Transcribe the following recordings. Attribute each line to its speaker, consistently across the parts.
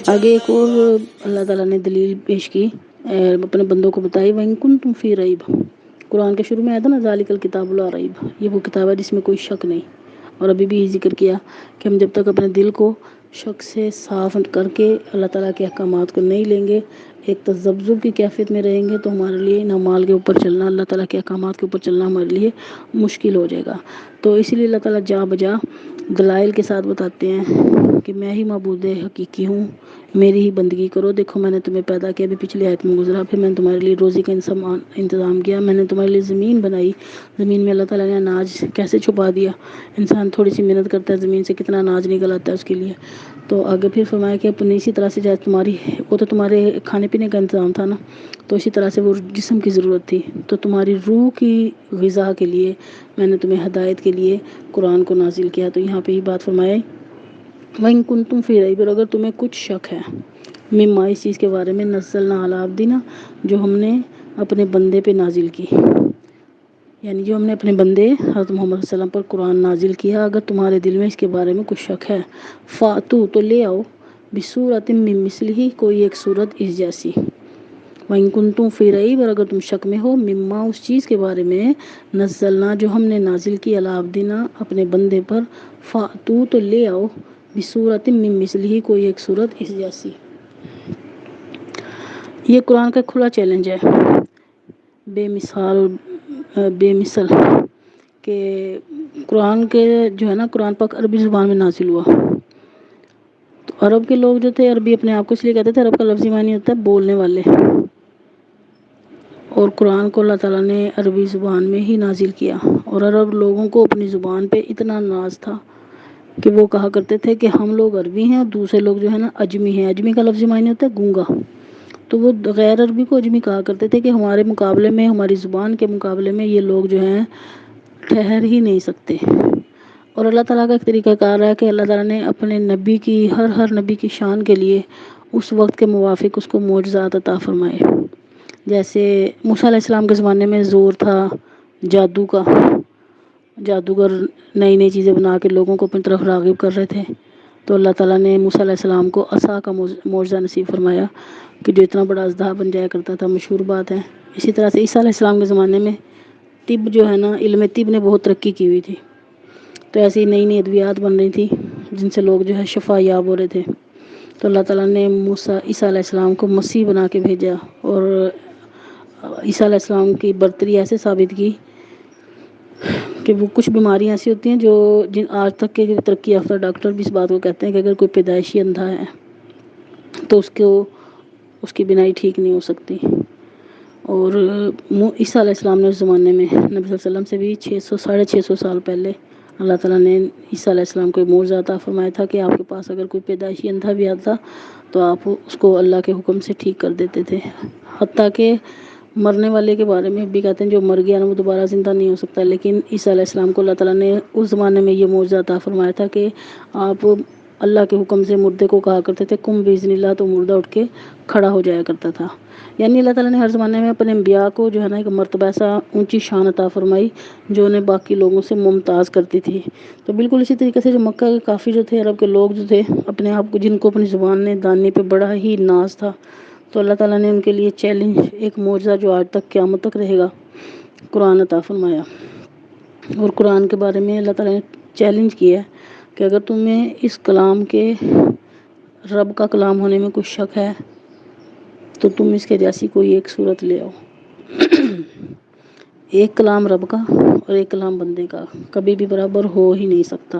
Speaker 1: آگے ایک اور اللہ تعالیٰ نے دلیل پیش کی، اپنے بندوں کو بتائی، وَإِن كُنتُمْ فِي رَيْبٍ، قرآن کے شروع میں آیا تھا نا ذَلِكَ الْكِتَابُ لَا رَيْبَ، یہ وہ کتاب ہے جس میں کوئی شک نہیں۔ اور ابھی بھی ذکر کیا کہ ہم جب تک اپنے دل کو شک سے صاف کر کے اللہ تعالیٰ کے احکامات کو نہیں لیں گے، ایک تذبذب کی کیفیت میں رہیں گے، تو ہمارے لیے نہ مال کے اوپر چلنا، اللہ تعالیٰ کے احکامات کے اوپر چلنا ہمارے لیے مشکل ہو جائے گا۔ تو اسی لیے اللہ تعالیٰ جا بجا دلائل کے ساتھ بتاتے ہیں کہ میں ہی معبود حقیقی ہوں، میری ہی بندگی کرو۔ دیکھو میں نے تمہیں پیدا کیا، ابھی پچھلی آیت میں گزرا، پھر میں نے تمہارے لیے روزی کا انتظام کیا، میں نے تمہارے لیے زمین بنائی، زمین میں اللہ تعالیٰ نے اناج کیسے چھپا دیا، انسان تھوڑی سی محنت کرتا ہے زمین سے کتنا اناج نکل آتا ہے اس کے لیے۔ تو آگے پھر فرمایا کہ اپنی اسی طرح سے جائے تمہاری، وہ تو تمہارے کھانے پینے کا انتظام تھا نا، تو اسی طرح سے وہ جسم کی ضرورت تھی، تو تمہاری روح کی غذا کے لیے میں نے تمہیں ہدایت کے لیے قرآن کو نازل کیا۔ تو یہاں پہ یہ بات فرمائے وَإِن كُنتُمْ فِي رَيْبٍ، اگر تمہیں کچھ شک ہے، مما اس چیز کے بارے میں، نزلنا علی عبدنا، جو ہم نے اپنے بندے پہ نازل کی، یعنی جو ہم نے اپنے بندے حضرت محمد صلی اللہ علیہ وسلم پر قرآن نازل کیا، اگر تمہارے دل میں اس کے بارے میں کچھ شک ہے، فاتو تو لے آؤ، بسورۃ من مثلہ، کوئی ایک سورت اس جیسی، وَإِن كُنتُمْ فِي رَيْبٍ، اور اگر تم شک میں ہو، مما اس چیز کے بارے میں، نزلنا جو ہم نے نازل کی، علی عبدنا اپنے بندے پر، فاتو تو لے آؤ، بسورۃ من مثلہ، کوئی ایک سورت اس جیسی۔ یہ قرآن کا کھلا چیلنج ہے، بے مثل، کہ قرآن کے جو ہے نا، قرآن پاک عربی زبان میں نازل ہوا، تو عرب کے لوگ جو تھے، عربی اپنے آپ کو اس لیے کہتے تھے، عرب کا لفظی معنی ہوتا ہے بولنے والے، اور قرآن کو اللہ تعالیٰ نے عربی زبان میں ہی نازل کیا، اور عرب لوگوں کو اپنی زبان پہ اتنا ناز تھا کہ وہ کہا کرتے تھے کہ ہم لوگ عربی ہیں اور دوسرے لوگ جو ہے نا اجمی ہیں۔ اجمی کا لفظی معنی ہوتا ہے گونگا، تو وہ غیر عربی کو اجمی کہا کرتے تھے کہ ہمارے مقابلے میں، ہماری زبان کے مقابلے میں یہ لوگ جو ہیں ٹھہر ہی نہیں سکتے۔ اور اللہ تعالیٰ کا ایک طریقہ کار ہے کہ اللہ تعالیٰ نے اپنے نبی کی، ہر نبی کی شان کے لیے اس وقت کے موافق اس کو معجزات عطا فرمائے۔ جیسے موسیٰ علیہ السلام کے زمانے میں زور تھا جادو کا، جادوگر نئی نئی چیزیں بنا کے لوگوں کو اپنی طرف راغب کر رہے تھے، تو اللہ تعالیٰ نے موسیٰ علیہ السلام کو عصا کا معجزہ نصیب فرمایا کہ جو اتنا بڑا اژدہا بن جایا کرتا تھا، مشہور بات ہے۔ اسی طرح سے عیسیٰ علیہ السلام کے زمانے میں طب جو ہے نا، علم طب نے بہت ترقی کی ہوئی تھی، تو ایسی نئی نئی ادویات بن رہی تھی جن سے لوگ جو ہے شفا یاب ہو رہے تھے، تو اللہ تعالیٰ نے عیسیٰ علیہ السلام کو مسیح بنا کے بھیجا، اور عیسیٰ علیہ السلام کی برتری ایسے ثابت کی کہ وہ کچھ بیماریاں ایسی ہوتی ہیں جو آج تک کے ترقی یافتہ ڈاکٹر بھی اس بات کو کہتے ہیں کہ اگر کوئی پیدائشی اندھا ہے تو اس کی بینائی ٹھیک نہیں ہو سکتی۔ اور عیسیٰ علیہ السلام نے اس زمانے میں نبی صلی اللہ علیہ وسلم سے بھی 600 سال پہلے اللہ تعالیٰ نے عیسیٰ علیہ السلام کو ایک معجزہ عطا فرمایا تھا کہ آپ کے پاس اگر کوئی پیدائشی اندھا بھی آتا تو آپ اس کو اللہ کے حکم سے ٹھیک کر دیتے تھے۔ حتیٰ کہ مرنے والے کے بارے میں بھی کہتے ہیں جو مر گیا نا وہ دوبارہ زندہ نہیں ہو سکتا، لیکن عیسیٰ علیہ السلام کو اللہ تعالیٰ نے اس زمانے میں یہ معجزہ عطا فرمایا تھا کہ آپ اللہ کے حکم سے مردے کو کہا کرتے تھے کم باذن اللہ، تو مردہ اٹھ کے کھڑا ہو جایا کرتا تھا۔ یعنی اللہ تعالیٰ نے ہر زمانے میں اپنے انبیاء کو جو ہے نا ایک مرتبہ ایسا اونچی شان عطا فرمائی جو انہیں باقی لوگوں سے ممتاز کرتی تھی۔ تو بالکل اسی طریقے سے جو مکہ کے کافر جو تھے، عرب کے لوگ جو تھے، اپنے آپ کو، جن کو اپنی زبان نے داننے پہ بڑا ہی ناز تھا، تو اللہ تعالیٰ نے ان کے لیے چیلنج، ایک معجزہ جو آج تک قیامت تک رہے گا، قرآن عطا فرمایا۔ اور قرآن کے بارے میں اللہ تعالیٰ نے چیلنج کیا ہے کہ اگر تمہیں اس کلام کے، رب کا کلام ہونے میں کچھ شک ہے تو تم اس کے جیسی کوئی ایک صورت لے آؤ۔ ایک کلام رب کا اور ایک کلام بندے کا کبھی بھی برابر ہو ہی نہیں سکتا۔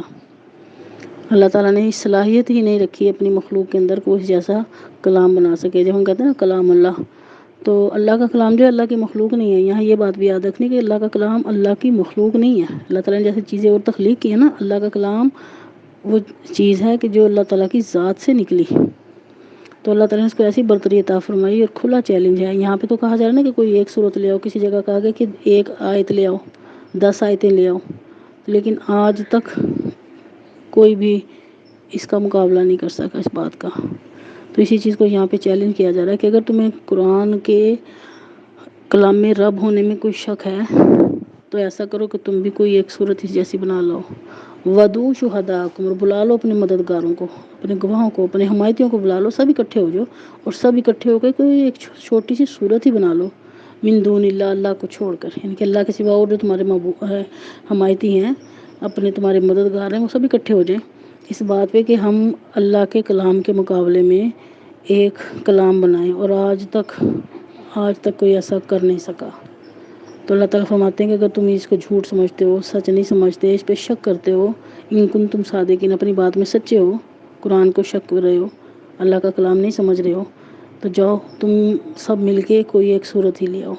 Speaker 1: اللہ تعالیٰ نے اس صلاحیت ہی نہیں رکھی اپنی مخلوق کے اندر کو اس جیسا کلام بنا سکے۔ جب ہم کہتے ہیں نا کلام اللہ، تو اللہ کا کلام جو ہے اللہ کی مخلوق نہیں ہے۔ یہاں یہ بات بھی یاد رکھنی کہ اللہ کا کلام اللہ کی مخلوق نہیں ہے۔ اللہ تعالیٰ نے جیسے چیزیں اور تخلیق کی ہے نا، اللہ کا کلام وہ چیز ہے کہ جو اللہ تعالیٰ کی ذات سے نکلی، تو اللہ تعالیٰ نے اس کو ایسی برتری عطا فرمائی اور کھلا چیلنج ہے۔ یہاں پہ تو کہا جا رہا ہے نا کہ کوئی ایک صورت لے آؤ، کسی جگہ کہا گیا کہ ایک آیت لے آؤ، 10 آیتیں لے آؤ، لیکن آج تک کوئی بھی اس کا مقابلہ نہیں کر سکا اس بات کا۔ تو اسی چیز کو یہاں پہ چیلنج کیا جا رہا ہے کہ اگر تمہیں قرآن کے کلام میں رب ہونے میں کوئی شک ہے تو ایسا کرو کہ تم بھی کوئی ایک صورت اس جیسی بنا لاؤ، ودو شہداکم، اور بلا لو اپنے مددگاروں کو، اپنے گواہوں کو، اپنے حمایتیوں کو بلا لو، سب اکٹھے ہو جاؤ، اور سب اکٹھے ہو کے کوئی ایک چھوٹی سی صورت ہی بنا لو، من دون اللہ، اللہ کو چھوڑ کر، یعنی کہ اللہ کے سوا اور جو تمہارے حمایتی ہیں، اپنے تمہارے مددگار ہیں، وہ سب اکٹھے ہو جائیں اس بات پہ کہ ہم اللہ کے کلام کے مقابلے میں ایک کلام بنائیں، اور آج تک کوئی ایسا کر نہیں سکا۔ تو اللہ تعالیٰ فرماتے ہیں کہ اگر تم اس کو جھوٹ سمجھتے ہو، سچ نہیں سمجھتے، اس پہ شک کرتے ہو، ان کنتم صادقین، اپنی بات میں سچے ہو، قرآن کو شک کر رہے ہو، اللہ کا کلام نہیں سمجھ رہے ہو، تو جاؤ تم سب مل کے کوئی ایک صورت ہی لے آؤ۔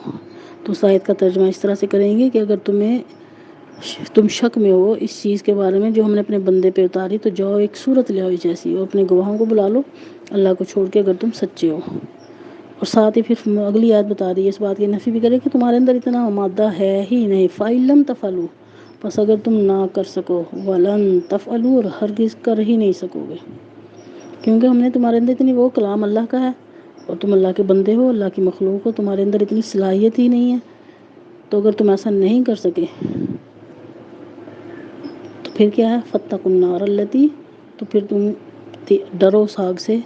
Speaker 1: تو اس آیت کا ترجمہ اس طرح سے کریں گے کہ اگر تم شک میں ہو اس چیز کے بارے میں جو ہم نے اپنے بندے پہ اتاری، تو جاؤ ایک صورت لے آؤ جیسی، اور اپنے گواہوں کو بلا لو اللہ کو چھوڑ کے اگر تم سچے ہو۔ اور ساتھ ہی پھر اگلی آیت بتا رہی ہے، اس بات کی نفی بھی کرے کہ تمہارے اندر اتنا مادہ ہے ہی نہیں، فَإِن لَمْ تَفْعَلُوا، پس اگر تم نہ کر سکو، وَلَن تَفْعَلُوا، اور ہرگز کر ہی نہیں سکو گے، کیونکہ ہم نے تمہارے اندر اتنی، وہ کلام اللہ کا ہے اور تم اللہ کے بندے ہو، اللہ کی مخلوق ہو، تمہارے اندر اتنی صلاحیت ہی نہیں ہے، تو اگر تم ایسا نہیں کر سکے تو پھر کیا ہے، فَاتَّقُوا النَّارَ الَّتِي، تو پھر تم ڈرو اس آگ سے،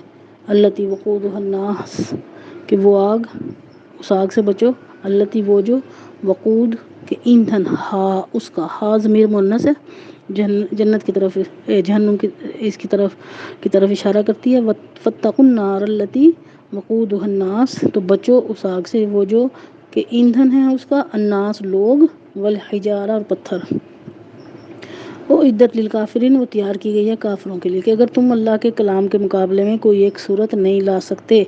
Speaker 1: الَّتِي وَقُودُهَا النَّاسُ، کہ وہ آگ، اس آگ سے بچو، الَّتِي، وہ جو، وقود کے ایندھن، اس کا، ضمیر مؤنث ہے، جنت کی طرف، جہنم کی اس کی طرف اشارہ کرتی ہے، فَاتَّقُوا النَّارَ الَّتِي وَقُودُهَا النَّاسُ، تو بچو اس آگ سے، وہ جو کہ ایندھن ہے اس کا، الناس، لوگ، والحجارہ، اور پتھر، وہ عدت للکافرین، وہ تیار کی گئی ہے کافروں کے لیے، کہ اگر تم اللہ کے کلام کے مقابلے میں کوئی ایک صورت نہیں لا سکتے،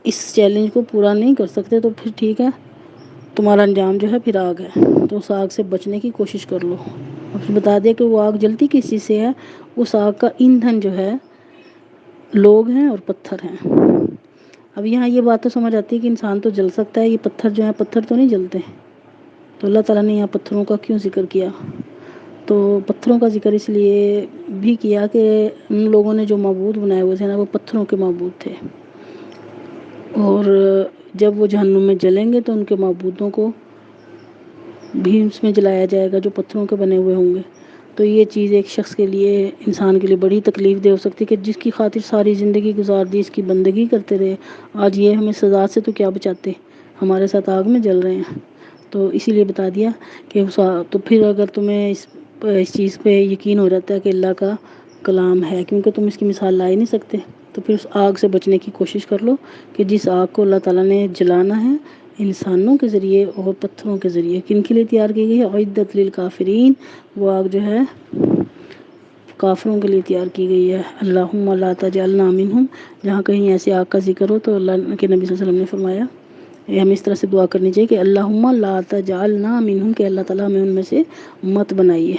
Speaker 1: اس چیلنج کو پورا نہیں کر سکتے، تو پھر ٹھیک ہے، تمہارا انجام جو ہے پھر آگ ہے، تو اس آگ سے بچنے کی کوشش کر لو۔ اور پھر بتا دیا کہ وہ آگ جلتی کس چیز سے ہے، اس آگ کا ایندھن جو ہے لوگ ہیں اور پتھر ہیں۔ اب یہاں یہ بات تو سمجھ آتی ہے کہ انسان تو جل سکتا ہے، یہ پتھر جو ہیں، پتھر تو نہیں جلتے، تو اللہ تعالیٰ نے یہاں پتھروں کا کیوں ذکر کیا؟ تو پتھروں کا ذکر اس لیے بھی کیا کہ ان لوگوں نے جو معبود بنائے ہوئے تھے نا، وہ پتھروں کے معبود تھے، اور جب وہ جہنم میں جلیں گے تو ان کے معبودوں کو بھی اس میں جلایا جائے گا جو پتھروں کے بنے ہوئے ہوں گے۔ تو یہ چیز ایک شخص کے لیے، انسان کے لیے بڑی تکلیف دہ ہو سکتی ہے کہ جس کی خاطر ساری زندگی گزار دی، اس کی بندگی کرتے رہے، آج یہ ہمیں سزا سے تو کیا بچاتے، ہمارے ساتھ آگ میں جل رہے ہیں۔ تو اسی لیے بتا دیا کہ تو پھر اگر تمہیں اس چیز پہ یقین ہو جاتا ہے کہ اللہ کا کلام ہے، کیونکہ تم اس کی مثال لا ہی نہیں سکتے، تو پھر اس آگ سے بچنے کی کوشش کر لو کہ جس آگ کو اللہ تعالیٰ نے جلانا ہے، انسانوں کے ذریعے اور پتھروں کے ذریعے، کن کے لیے تیار کی گئی ہے، عدت للکافرین، وہ آگ جو ہے کافروں کے لیے تیار کی گئی ہے۔ اللہم لا تجعلنا منہم، جہاں کہیں ایسے آگ کا ذکر ہو تو اللہ کے نبی صلی اللہ علیہ وسلم نے فرمایا، ہمیں اس طرح سے دعا کرنی چاہیے کہ اللہم لا تجعلنا منہم، کہ اللہ تعالیٰ ہمیں ان میں سے مت بنائیے،